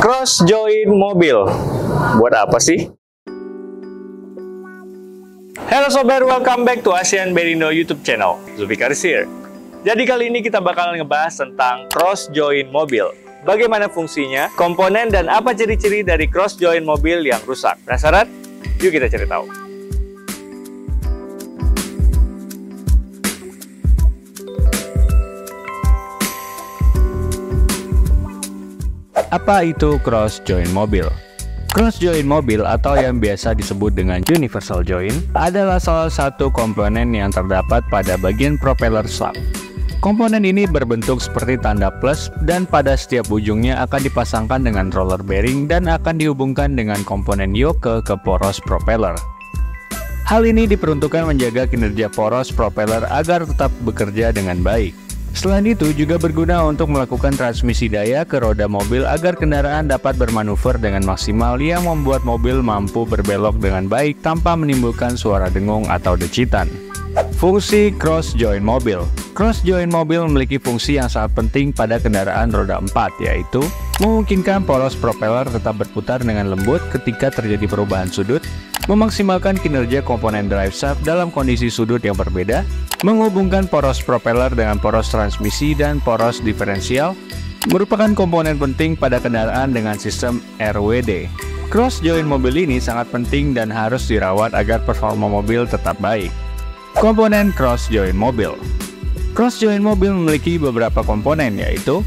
Cross join mobil. Buat apa sih? Halo sobat, welcome back to Asian Berindo YouTube channel. Zulfikar is here. Jadi kali ini kita bakal ngebahas tentang cross join mobil. Bagaimana fungsinya, komponen, dan apa ciri-ciri dari cross join mobil yang rusak. Penasaran? Yuk kita cari tahu. Apa itu cross join mobil? Cross join mobil atau yang biasa disebut dengan universal join adalah salah satu komponen yang terdapat pada bagian propeller shaft. Komponen ini berbentuk seperti tanda plus dan pada setiap ujungnya akan dipasangkan dengan roller bearing dan akan dihubungkan dengan komponen yoke ke poros propeller. Hal ini diperuntukkan menjaga kinerja poros propeller agar tetap bekerja dengan baik. Selain itu juga berguna untuk melakukan transmisi daya ke roda mobil agar kendaraan dapat bermanuver dengan maksimal yang membuat mobil mampu berbelok dengan baik tanpa menimbulkan suara dengung atau decitan. Fungsi cross join mobil. Cross join mobil memiliki fungsi yang sangat penting pada kendaraan roda 4, yaitu memungkinkan poros propeller tetap berputar dengan lembut ketika terjadi perubahan sudut, memaksimalkan kinerja komponen drive shaft dalam kondisi sudut yang berbeda, menghubungkan poros propeller dengan poros transmisi dan poros diferensial, merupakan komponen penting pada kendaraan dengan sistem RWD. Cross join mobil ini sangat penting dan harus dirawat agar performa mobil tetap baik. Komponen cross join mobil. Cross join mobil memiliki beberapa komponen, yaitu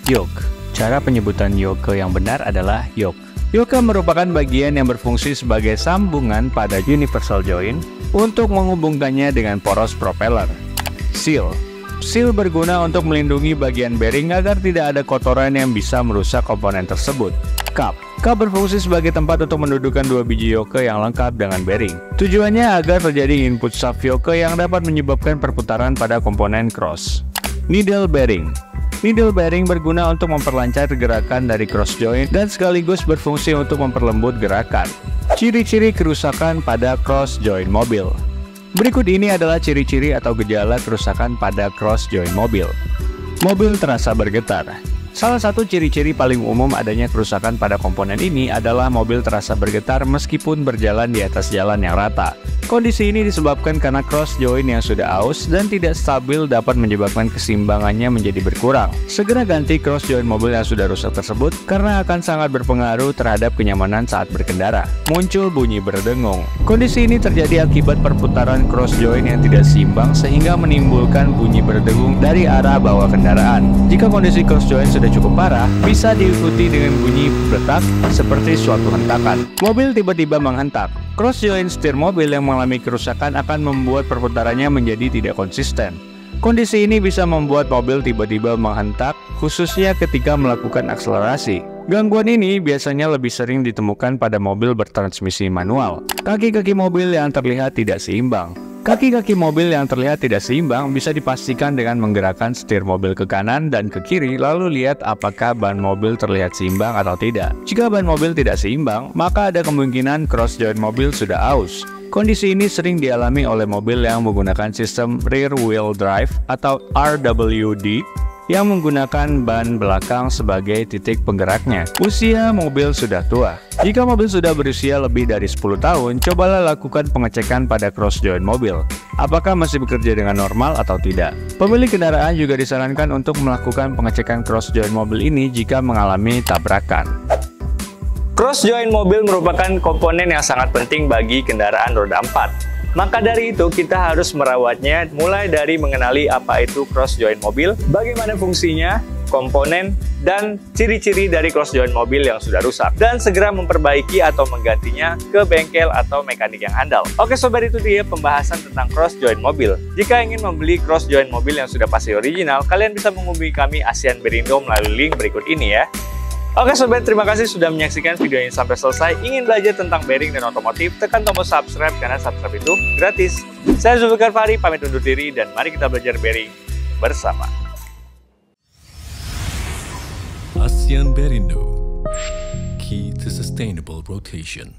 yoke. Cara penyebutan yoke yang benar adalah yoke. Yoke merupakan bagian yang berfungsi sebagai sambungan pada universal join untuk menghubungkannya dengan poros propeller. Seal. Seal berguna untuk melindungi bagian bearing agar tidak ada kotoran yang bisa merusak komponen tersebut. Cup. Cup berfungsi sebagai tempat untuk mendudukkan dua biji yoke yang lengkap dengan bearing. Tujuannya agar terjadi input shaft yoke yang dapat menyebabkan perputaran pada komponen cross. Needle bearing. Needle bearing berguna untuk memperlancar gerakan dari cross joint dan sekaligus berfungsi untuk memperlembut gerakan. Ciri-ciri kerusakan pada cross joint mobil. Berikut ini adalah ciri-ciri atau gejala kerusakan pada cross joint mobil. Mobil terasa bergetar. Salah satu ciri-ciri paling umum adanya kerusakan pada komponen ini adalah mobil terasa bergetar meskipun berjalan di atas jalan yang rata. Kondisi ini disebabkan karena cross joint yang sudah aus dan tidak stabil dapat menyebabkan keseimbangannya menjadi berkurang. Segera ganti cross joint mobil yang sudah rusak tersebut karena akan sangat berpengaruh terhadap kenyamanan saat berkendara. Muncul bunyi berdengung. Kondisi ini terjadi akibat perputaran cross joint yang tidak seimbang sehingga menimbulkan bunyi berdengung dari arah bawah kendaraan. Jika kondisi cross joint sudah cukup parah, bisa diikuti dengan bunyi bertak seperti suatu hentakan. Mobil tiba-tiba menghentak. Cross joint setir mobil yang mengalami kerusakan akan membuat perputarannya menjadi tidak konsisten. Kondisi ini bisa membuat mobil tiba-tiba menghentak, khususnya ketika melakukan akselerasi. Gangguan ini biasanya lebih sering ditemukan pada mobil bertransmisi manual. Kaki-kaki mobil yang terlihat tidak seimbang. Kaki-kaki mobil yang terlihat tidak seimbang bisa dipastikan dengan menggerakkan setir mobil ke kanan dan ke kiri, lalu lihat apakah ban mobil terlihat seimbang atau tidak. Jika ban mobil tidak seimbang, maka ada kemungkinan cross joint mobil sudah aus. Kondisi ini sering dialami oleh mobil yang menggunakan sistem rear wheel drive atau RWD yang menggunakan ban belakang sebagai titik penggeraknya. Usia mobil sudah tua. Jika mobil sudah berusia lebih dari 10 tahun, cobalah lakukan pengecekan pada cross joint mobil. Apakah masih bekerja dengan normal atau tidak? Pemilik kendaraan juga disarankan untuk melakukan pengecekan cross joint mobil ini jika mengalami tabrakan. Cross joint mobil merupakan komponen yang sangat penting bagi kendaraan roda 4. Maka dari itu kita harus merawatnya mulai dari mengenali apa itu cross joint mobil, bagaimana fungsinya, komponen, dan ciri-ciri dari cross joint mobil yang sudah rusak, dan segera memperbaiki atau menggantinya ke bengkel atau mekanik yang handal. Oke sobat, itu dia pembahasan tentang cross joint mobil. Jika ingin membeli cross joint mobil yang sudah pasti original, kalian bisa menghubungi kami Asian Berindo melalui link berikut ini ya. Oke sobat, terima kasih sudah menyaksikan video ini sampai selesai. Ingin belajar tentang bearing dan otomotif, tekan tombol subscribe karena subscribe itu gratis. Saya Zulfikar Fahri, pamit undur diri dan mari kita belajar bearing bersama. Asian Berindo, key to sustainable rotation.